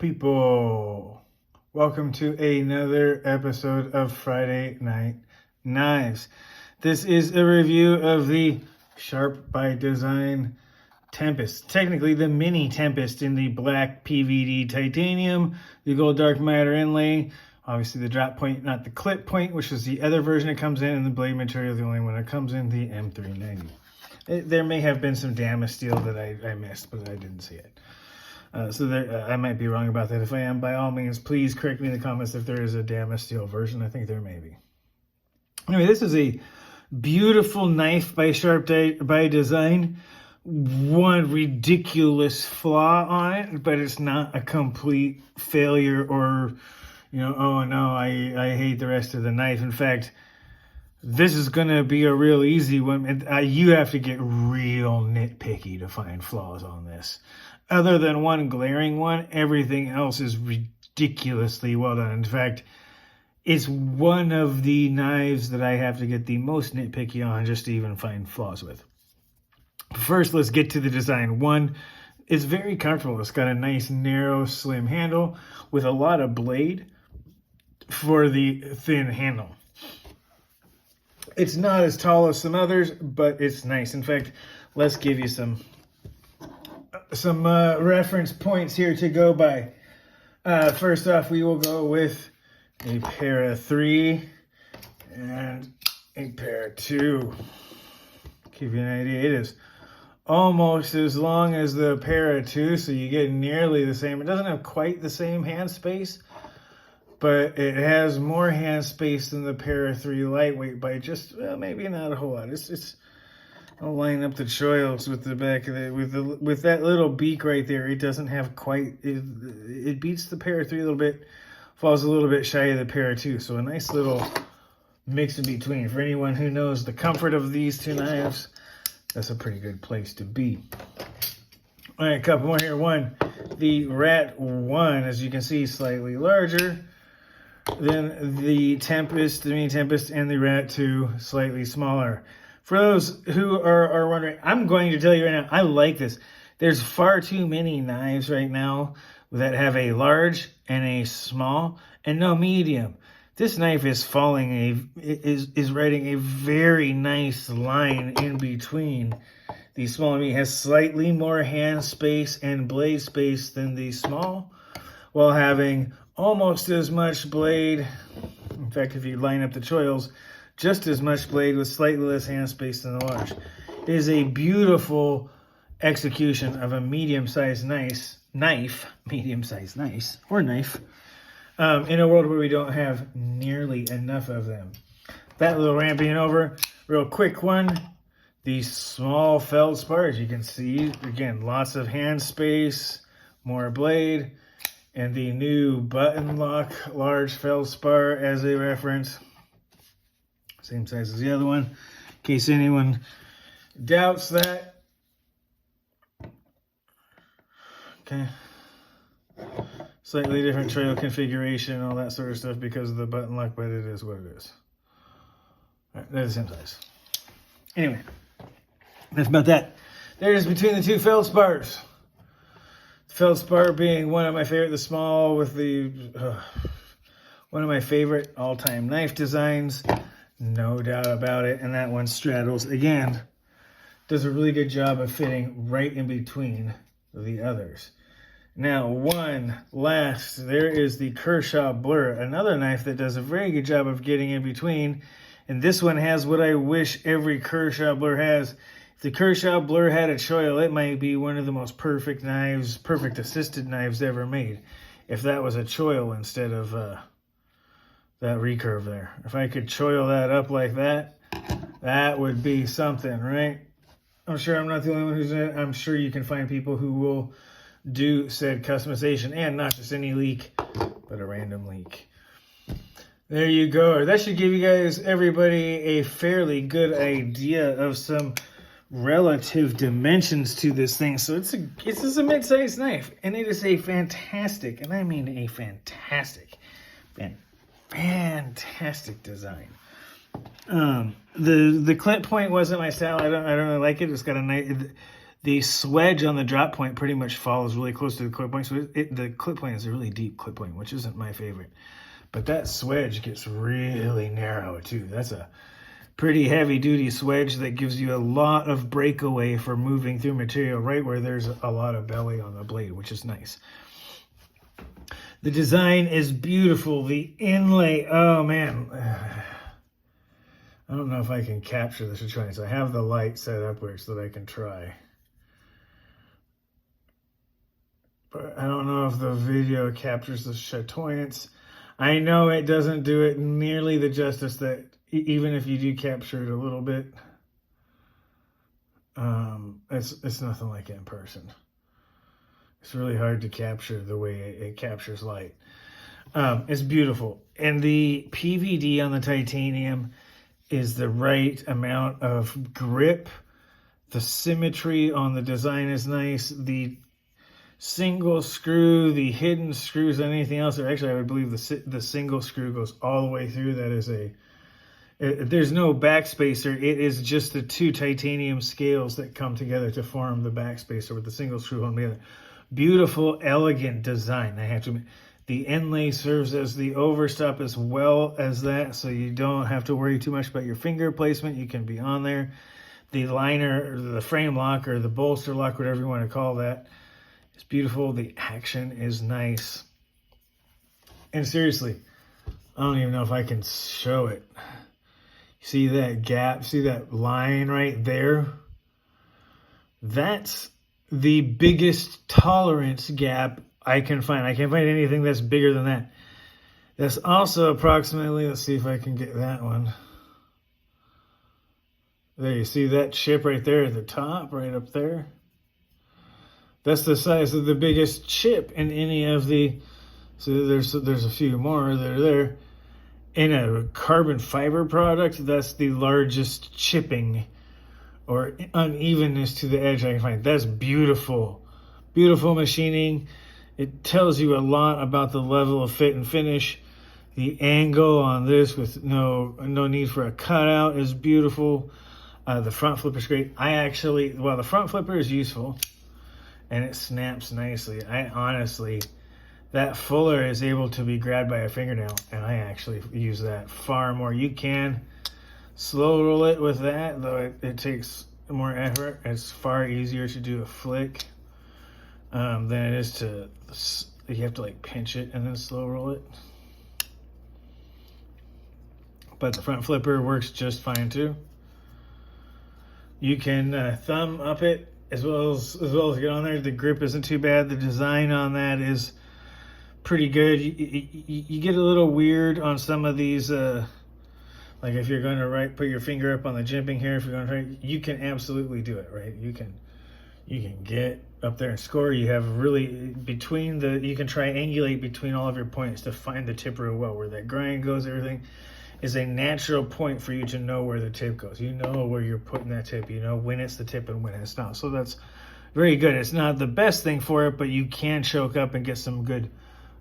people? Welcome to another episode of Friday Night Knives. This is a review of the Sharp by Design Tempest. Technically the mini Tempest in the black PVD titanium, the gold dark matter inlay, obviously the drop point, not the clip point, which is the other version it comes in, and the blade material, the only one that comes in, the M390. There may have been some Damascene steel that I missed, but I didn't see it. I might be wrong about that. If I am, by all means, please correct me in the comments if there is a Damascene steel version. I think there may be. Anyway, this is a beautiful knife by Sharp by Design. One ridiculous flaw on it, but it's not a complete failure or, oh no, I hate the rest of the knife. In fact, this is going to be a real easy one. You have to get real nitpicky to find flaws on this. Other than one glaring one, everything else is ridiculously well done. In fact, it's one of the knives that I have to get the most nitpicky on just to even find flaws with. First, let's get to the design. One, it's very comfortable. It's got a nice, narrow, slim handle with a lot of blade for the thin handle. It's not as tall as some others, but it's nice. In fact, let's give you some reference points here to go by. First off, we will go with a pair of 3 and a pair of 2. Give you an idea, it is almost as long as the pair of 2, so you get nearly the same. It doesn't have quite the same hand space, but it has more hand space than the pair of 3 lightweight by just, well, maybe not a whole lot. I'll line up the choils with the back of it. With that little beak right there, it doesn't have quite, it beats the pair of 3 a little bit, falls a little bit shy of the pair of 2. So a nice little mix in between. For anyone who knows the comfort of these two knives, that's a pretty good place to be. All right, a couple more here. One, the Rat 1, as you can see, slightly larger than the Tempest, the Mini Tempest, and the Rat 2, slightly smaller. For those who are wondering, I'm going to tell you right now, I like this. There's far too many knives right now that have a large and a small and no medium. This knife is is writing a very nice line in between the small and medium. It has slightly more hand space and blade space than the small, while having almost as much blade. In fact, if you line up the choils, just as much blade with slightly less hand space than the large. It is a beautiful execution of a medium-sized knife, in a world where we don't have nearly enough of them. That little ramping over, real quick one, the small feldspar, as you can see, again, lots of hand space, more blade, and the new button lock large feldspar as a reference. Same size as the other one, in case anyone doubts that. Okay. Slightly different trail configuration, all that sort of stuff because of the button lock, but it is what it is. All right, they're the same size. Anyway, that's about that. There's between the two feldspars. The feldspar being one of my favorite, the small with the, one of my favorite all-time knife designs. No doubt about it. And that one straddles, again, does a really good job of fitting right in between the others. Now, one last, there is the Kershaw Blur, another knife that does a very good job of getting in between. And this one has what I wish every Kershaw Blur has. If the Kershaw Blur had a choil, it might be one of the most perfect knives, perfect assisted knives ever made. If that was a choil instead of that recurve there. If I could choil that up like that, that would be something, right? I'm sure I'm not the only one who's in it. I'm sure you can find people who will do said customization, and not just any leak, but a random leak. There you go. That should give you guys, everybody, a fairly good idea of some relative dimensions to this thing. So it's just a mid-sized knife, and it is a fantastic, and I mean a fantastic design. The clip point wasn't my style. I don't really like it. It's got a nice, The swedge on the drop point pretty much follows really close to the clip point. So the clip point is a really deep clip point, which isn't my favorite. But that swedge gets really narrow too. That's a pretty heavy duty swedge that gives you a lot of breakaway for moving through material right where there's a lot of belly on the blade, which is nice. The design is beautiful. The inlay, oh man. I don't know if I can capture this chatoyance. I have the light set up where so that I can try. But I don't know if the video captures the chatoyance. I know it doesn't do it nearly the justice that, even if you do capture it a little bit, it's nothing like it in person. It's really hard to capture the way it captures light. It's beautiful. And the PVD on the titanium is the right amount of grip. The symmetry on the design is nice. The single screw, the hidden screws, anything else, or actually I would believe the single screw goes all the way through. That is there's no backspacer. It is just the two titanium scales that come together to form the backspacer with the single screw on together. Beautiful, elegant design, I have to admit. The inlay serves as the overstop as well as that, so you don't have to worry too much about your finger placement. You can be on there. The liner, or the frame lock, or the bolster lock, whatever you want to call that, is beautiful. The action is nice. And seriously, I don't even know if I can show it. See that gap? See that line right there? That's the biggest tolerance gap I can find. I can't find anything that's bigger than that. That's also approximately, let's see if I can get that one. There, you see that chip right there at the top, right up there? That's the size of the biggest chip in any of the, so there's a few more that are there. In a carbon fiber product, that's the largest chipping or unevenness to the edge I can find. That's beautiful. Beautiful machining. It tells you a lot about the level of fit and finish. The angle on this with no need for a cutout is beautiful. The front flipper is great. The front flipper is useful and it snaps nicely. That fuller is able to be grabbed by a fingernail, and I actually use that far more. You can slow roll it with that, though it takes more effort. It's far easier to do a flick than it is to, you have to like pinch it and then slow roll it. But the front flipper works just fine too. You can thumb up it as well as get on there. The grip isn't too bad. The design on that is pretty good. You get a little weird on some of these, like if you're going to put your finger up on the jimping here, if you're going to try, you can absolutely do it, right? You can get up there and score. You have really you can triangulate between all of your points to find the tip real well. Where that grind goes, everything is a natural point for you to know where the tip goes. You know where you're putting that tip. You know when it's the tip and when it's not. So that's very good. It's not the best thing for it, but you can choke up and get some good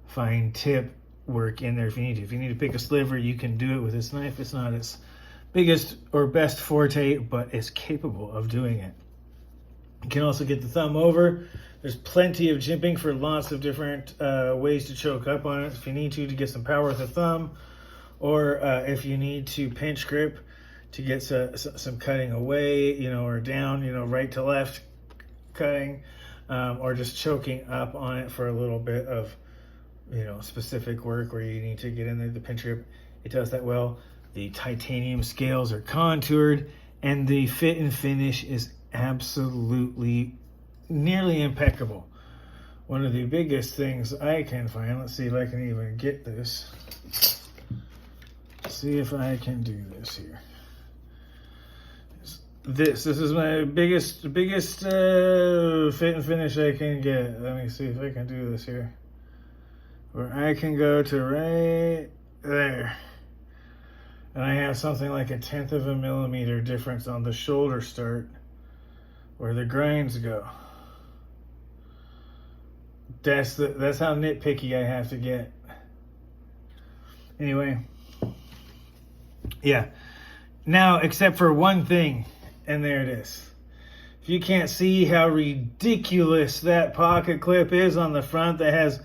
fine tip work in there if you need to. If you need to pick a sliver, you can do it with this knife. It's not its biggest or best forte, but it's capable of doing it. You can also get the thumb over. There's plenty of jimping for lots of different ways to choke up on it. If you need to get some power with the thumb, or if you need to pinch grip to get some cutting away, or down, right to left cutting, or just choking up on it for a little bit of specific work where you need to get in there, the pinch grip, it does that well. The titanium scales are contoured, and the fit and finish is absolutely nearly impeccable. One of the biggest things I can find, let's see if I can even get this. See if I can do this here. This is my biggest fit and finish I can get. Let me see if I can do this here. Where I can go to right there. And I have something like 1/10 of a millimeter difference on the shoulder start where the grinds go. That's how nitpicky I have to get. Anyway. Yeah. Now, except for one thing, and there it is. If you can't see how ridiculous that pocket clip is on the front that has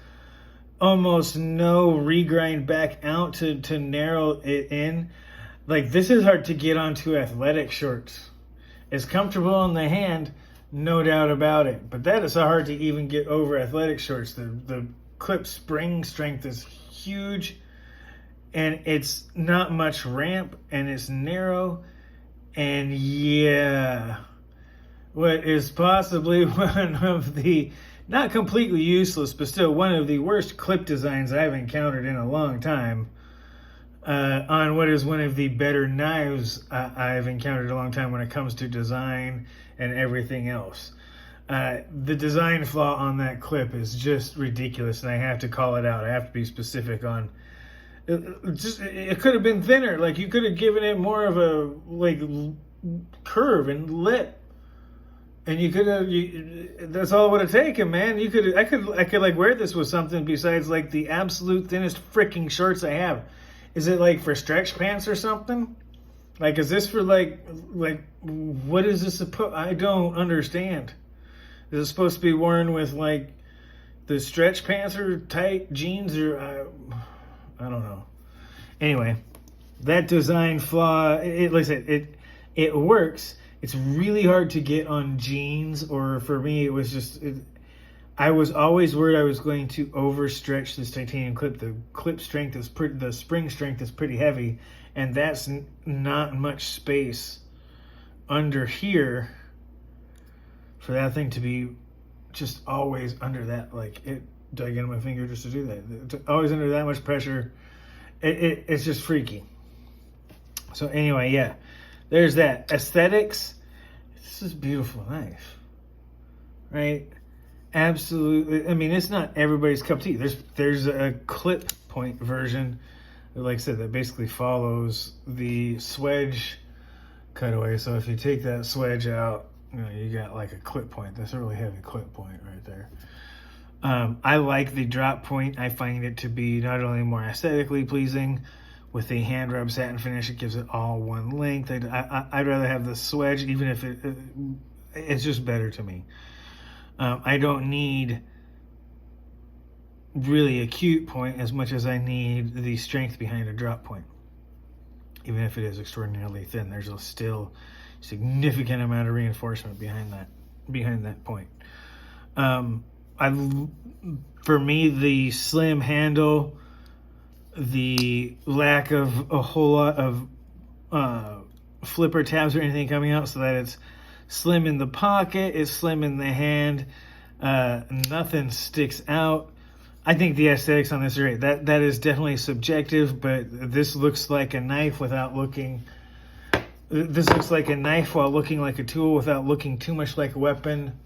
almost no regrind back out to narrow it in. Like, this is hard to get onto athletic shorts. It's comfortable in the hand, no doubt about it. But that is hard to even get over athletic shorts. The clip spring strength is huge, and it's not much ramp, and it's narrow. And yeah, what is possibly one of the, not completely useless, but still one of the worst clip designs I've encountered in a long time, on what is one of the better knives I've encountered in a long time when it comes to design and everything else. The design flaw on that clip is just ridiculous, and I have to call it out. I have to be specific on it could have been thinner. Like, you could have given it more of a like curve and lip. And you could have, that's all it would have taken, man. I could like wear this with something besides like the absolute thinnest freaking shorts I have. Is it like for stretch pants or something? Like, is this for like what is this supposed? I don't understand. Is it supposed to be worn with like the stretch pants or tight jeans or I don't know. Anyway, that design flaw, like I said, it works. It's really hard to get on jeans, or for me, it was just, I was always worried I was going to overstretch this titanium clip. The clip strength is the spring strength is pretty heavy, and that's not much space under here for that thing to be just always under that. Like, do I get on my finger just to do that? It's always under that much pressure. It's just freaky. So anyway, yeah. There's that. Aesthetics. This is a beautiful knife. Right? Absolutely. I mean, it's not everybody's cup of tea. There's a clip point version, like I said, that basically follows the swedge cutaway. So if you take that swedge out, you got like a clip point. That's a really heavy clip point right there. I like the drop point. I find it to be not only more aesthetically pleasing, with the hand rub satin finish, it gives it all one length. I'd rather have the swedge, even if it's just better to me. I don't need really acute point as much as I need the strength behind a drop point. Even if it is extraordinarily thin, there's a still significant amount of reinforcement behind that point. For me, the slim handle, the lack of a whole lot of flipper tabs or anything coming out, so that it's slim in the pocket, it's slim in the hand, nothing sticks out. I think the aesthetics on this are great. That is definitely subjective, but this looks like a knife without looking. This looks like a knife while looking like a tool without looking too much like a weapon.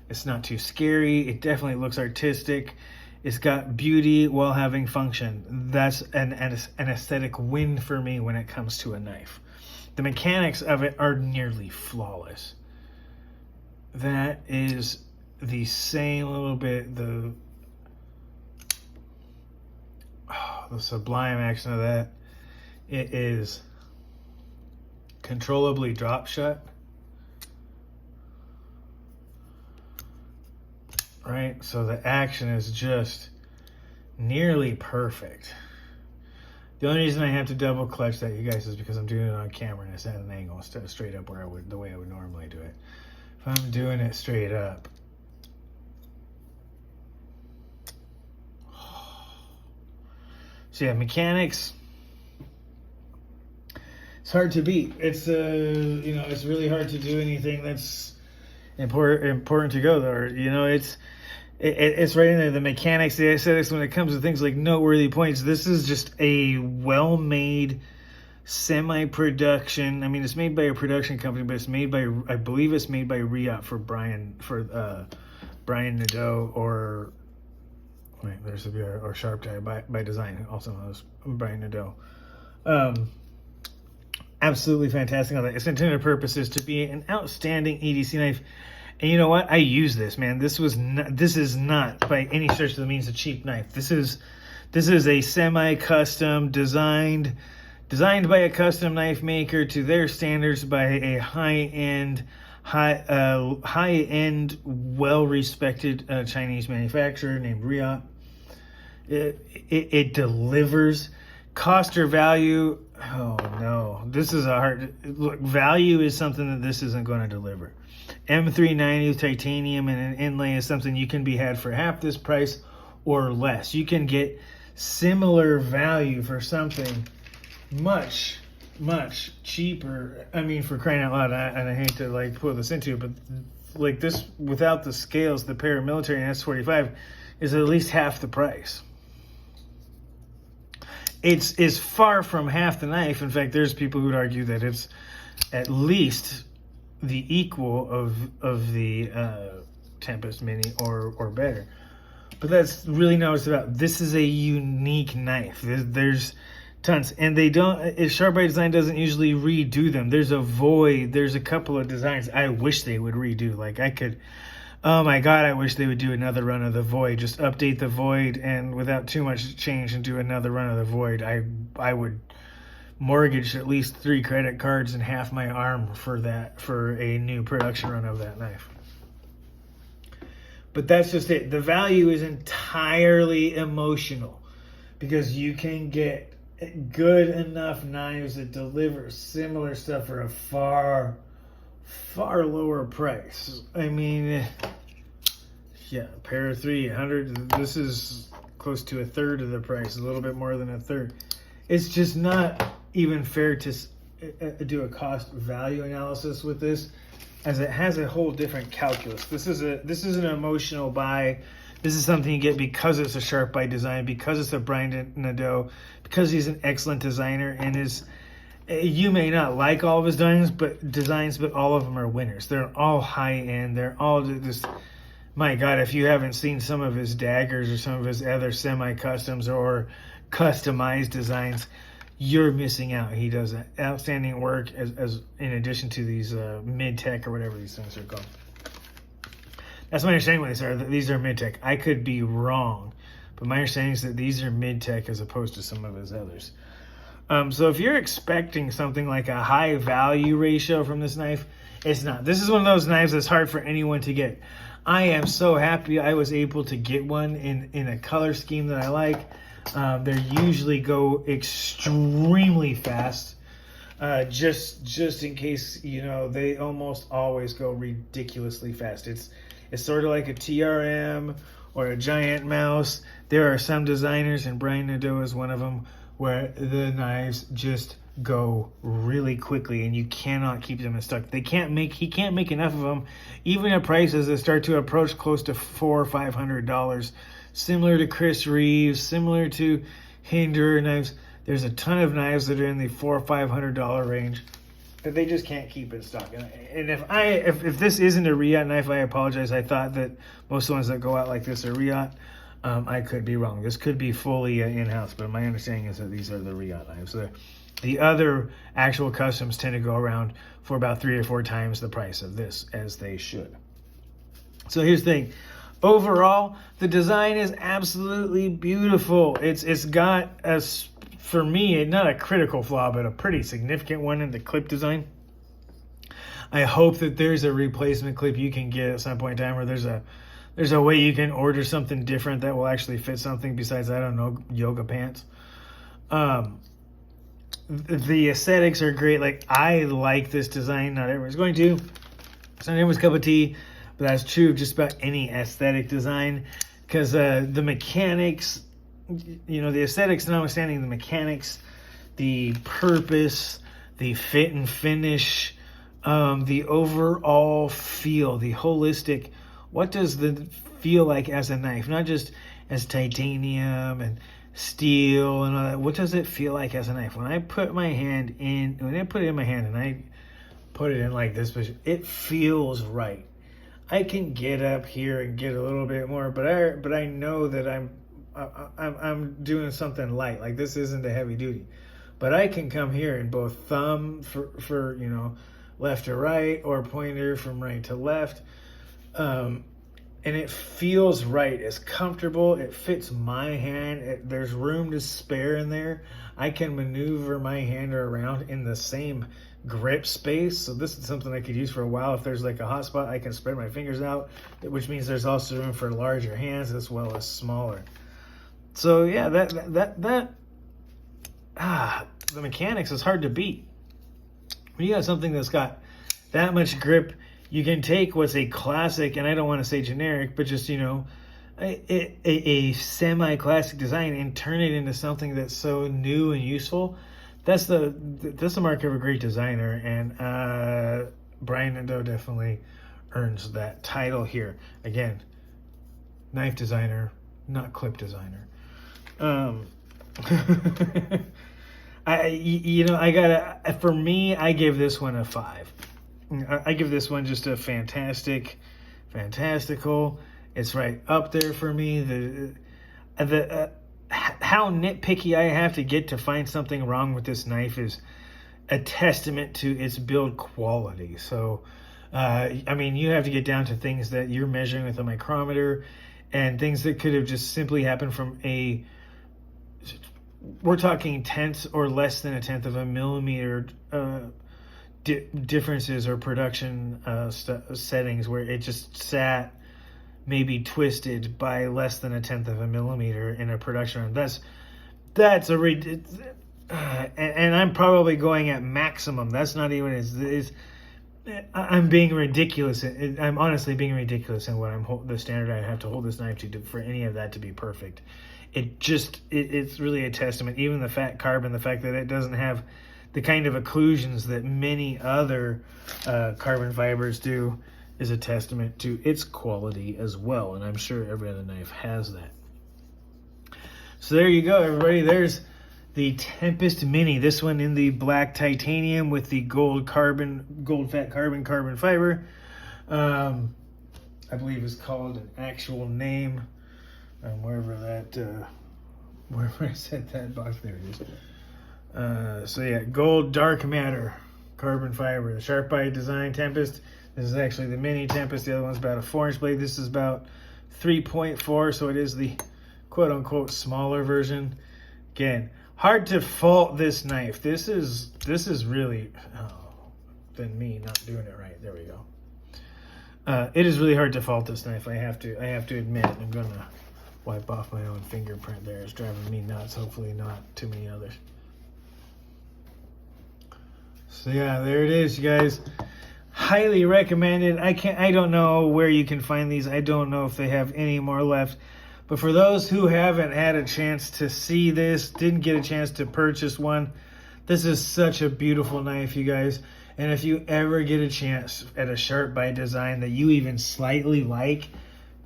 It's not too scary. It definitely looks artistic. It's got beauty while having function. That's an aesthetic win for me when it comes to a knife. The mechanics of it are nearly flawless. That is the same little bit, the sublime action of that. It is controllably drop shut. Right? So the action is just nearly perfect. The only reason I have to double clutch that, you guys, is because I'm doing it on camera and it's at an angle instead of straight up the way I would normally do it. If I'm doing it straight up, so yeah, mechanics, it's hard to beat. It's it's really hard to do anything that's important to go there. It's right in there. The mechanics, the aesthetics, when it comes to things like noteworthy points, this is just a well-made semi-production. I mean, it's made by a production company, but it's made by, I believe it's made by Riot for Brian Nadeau, or Sharp Die by Design, also known as Brian Nadeau. Absolutely fantastic on that. Its intended purpose is to be an outstanding EDC knife. And you know what? I use this, man. This is not by any stretch of the means a cheap knife. This is a semi-custom designed by a custom knife maker to their standards by a high-end, high-end, well-respected Chinese manufacturer named Riot. It delivers. Cost or value, oh no, this is a hard look. Value is something that this isn't going to deliver. M390 with titanium and an inlay is something you can be had for half this price or less. You can get similar value for something much cheaper. I mean, for crying out loud, and I hate to like pull this into it, but like this without the scales, the paramilitary and S45 is at least half the price. It's far from half the knife. In fact, there's people who would argue that it's at least the equal of the Tempest Mini or better. But that's really not what it's about. This is a unique knife. There's tons, and they don't. Sharp by Design doesn't usually redo them. There's a void. There's a couple of designs I wish they would redo. Like I could. Oh my God, I wish they would do another run of the Void. Just update the Void and without too much change and do another run of the Void. I would mortgage at least 3 credit cards and half my arm for a new production run of that knife. But that's just it. The value is entirely emotional because you can get good enough knives that deliver similar stuff for a far lower price. I mean, yeah, pair of 300. This is close to a third of the price, a little bit more than a third. It's just not even fair to do a cost value analysis with this, as it has a whole different calculus. This is an emotional buy. This is something you get because it's a Sharp by Design, because it's a Brian Nadeau, because he's an excellent designer and is. You may not like all of his designs, but all of them are winners. They're all high-end. They're all just, my God, if you haven't seen some of his daggers or some of his other semi-customs or customized designs, you're missing out. He does outstanding work as in addition to these mid-tech or whatever these things are called. That's my understanding what these are. These are mid-tech. I could be wrong, but my understanding is that these are mid-tech as opposed to some of his others. So if you're expecting something like a high value ratio from this knife, it's not. This is one of those knives that's hard for anyone to get. I am so happy I was able to get one in a color scheme that I like. They usually go extremely fast. Just in case, you know, they almost always go ridiculously fast. It's sort of like a TRM or a Giant Mouse. There are some designers, and Brian Nadeau is one of them, where the knives just go really quickly and you cannot keep them in stock. He can't make enough of them, even at prices that start to approach close to $400 or $500. Similar to Chris Reeves, similar to Hinder knives. There's a ton of knives that are in the $400 or $500 range that they just can't keep in stock. And if this isn't a Riot knife, I apologize. I thought that most of the ones that go out like this are Riot. I could be wrong. This could be fully in-house, but my understanding is that these are the Riot knives. The other actual customs tend to go around for about 3 or 4 times the price of this, as they should. So here's the thing. Overall, the design is absolutely beautiful. It's got, for me, not a critical flaw, but a pretty significant one in the clip design. I hope that there's a replacement clip you can get at some point in time, or there's a way you can order something different that will actually fit something besides, I don't know, yoga pants. The aesthetics are great. Like, I like this design. Not everyone's going to. It's not everyone's cup of tea, but that's true of just about any aesthetic design. Because the mechanics, you know, the aesthetics notwithstanding, the mechanics, the purpose, the fit and finish, the overall feel, the holistic. What does the feel like as a knife? Not just as titanium and steel and all that. What does it feel like as a knife? When I put my hand in, when I put it in my hand and I put it in like this position, it feels right. I can get up here and get a little bit more, but I know that I'm doing something light. Like, this isn't a heavy duty, but I can come here and both thumb for you know, left to right, or pointer from right to left. And it feels right. It's comfortable. It fits my hand. There's room to spare in there. I can maneuver my hand around in the same grip space. So this is something I could use for a while. If there's like a hot spot, I can spread my fingers out, which means there's also room for larger hands as well as smaller. So yeah, the mechanics is hard to beat. When you got something that's got that much grip, you can take what's a classic, and I don't want to say generic, but just, you know, a semi-classic design and turn it into something that's so new and useful. That's the mark of a great designer, and Brian Nadeau definitely earns that title here. Again, knife designer, not clip designer. For me, I give this one a 5. I give this one just a fantastical. It's right up there for me. How nitpicky I have to get to find something wrong with this knife is a testament to its build quality. So, I mean, you have to get down to things that you're measuring with a micrometer and things that could have just simply happened from we're talking tenths or less than a tenth of a millimeter differences or production settings where it just sat maybe twisted by less than a tenth of a millimeter in a production run. That's and I'm probably going at maximum. That's not even I'm being ridiculous. I'm honestly being ridiculous in what the standard I have to hold this knife to for any of that to be perfect. It's really a testament. Even the fat carbon, the fact that it doesn't have the kind of occlusions that many other carbon fibers do, is a testament to its quality as well. And I'm sure every other knife has that. So there you go, everybody. There's the Tempest Mini. This one in the black titanium with the gold fat carbon fiber. I believe is called an actual name. Wherever I said that box, there it is. So yeah, gold dark matter carbon fiber, the sharp bite design Tempest. This is actually the mini Tempest. The other one's about a 4-inch blade. This is about 3.4, so it is the quote-unquote smaller version. Again, hard to fault this knife. This is really than me not doing it right. There we go. It is really hard to fault this knife. I have to admit. I'm gonna wipe off my own fingerprint there. It's driving me nuts. Hopefully not too many others. So yeah, there it is, you guys. Highly recommended. I don't know where you can find these. I don't know if they have any more left. But for those who haven't had a chance to see this, didn't get a chance to purchase one, this is such a beautiful knife, you guys. And if you ever get a chance at a sharp bite design that you even slightly like,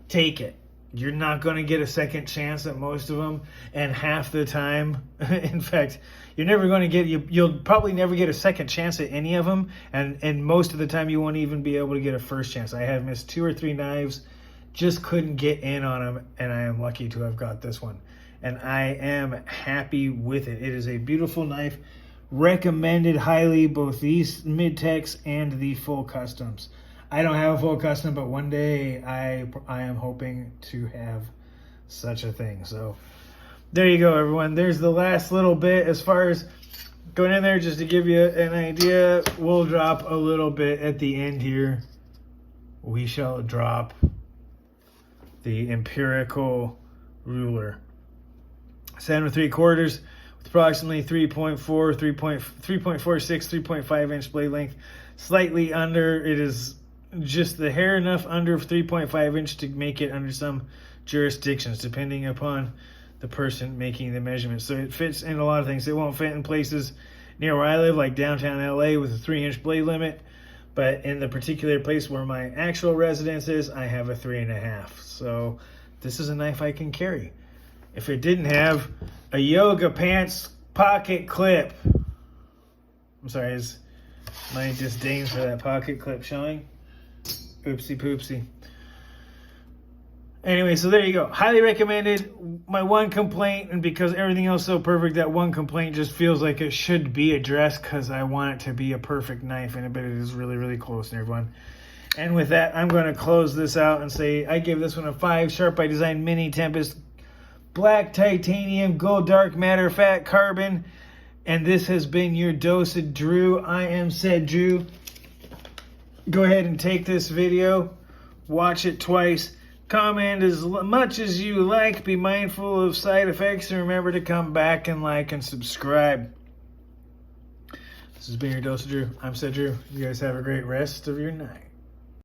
take it. You're not going to get a second chance at most of them. And half the time, in fact, you'll probably never get a second chance at any of them. And most of the time, you won't even be able to get a first chance. I have missed 2 or 3 knives, just couldn't get in on them. And I am lucky to have got this one. And I am happy with it. It is a beautiful knife. Recommended highly, both these mid-techs and the full customs. I don't have a full custom, but one day I am hoping to have such a thing. So there you go, everyone. There's the last little bit as far as going in there, just to give you an idea. We'll drop a little bit at the end here. We shall drop the empirical ruler. 7 3/4 with approximately 3.46, 3.5 inch blade length. Slightly under, it is just the hair enough under 3.5 inch to make it under some jurisdictions, depending upon the person making the measurements. So it fits in a lot of things. It won't fit in places near where I live, like downtown LA with a 3-inch blade limit. But in the particular place where my actual residence is, I have a 3.5. So this is a knife I can carry. If it didn't have a yoga pants pocket clip, I'm sorry, is my disdain for that pocket clip showing? Oopsie poopsie. Anyway, so there you go. Highly recommended. My one complaint, and because everything else is so perfect, that one complaint just feels like it should be addressed because I want it to be a perfect knife, and but it is really, really close, everyone. And with that, I'm going to close this out and say I give this one a 5. Sharp by Design Mini Tempest. Black titanium, gold dark matter, fat carbon. And this has been your dose of Drew. I am said Drew. Go ahead and take this video, watch it twice, comment as much as you like, be mindful of side effects, and remember to come back and like and subscribe. This has been your dose of Drew. I'm said Drew. You guys have a great rest of your night.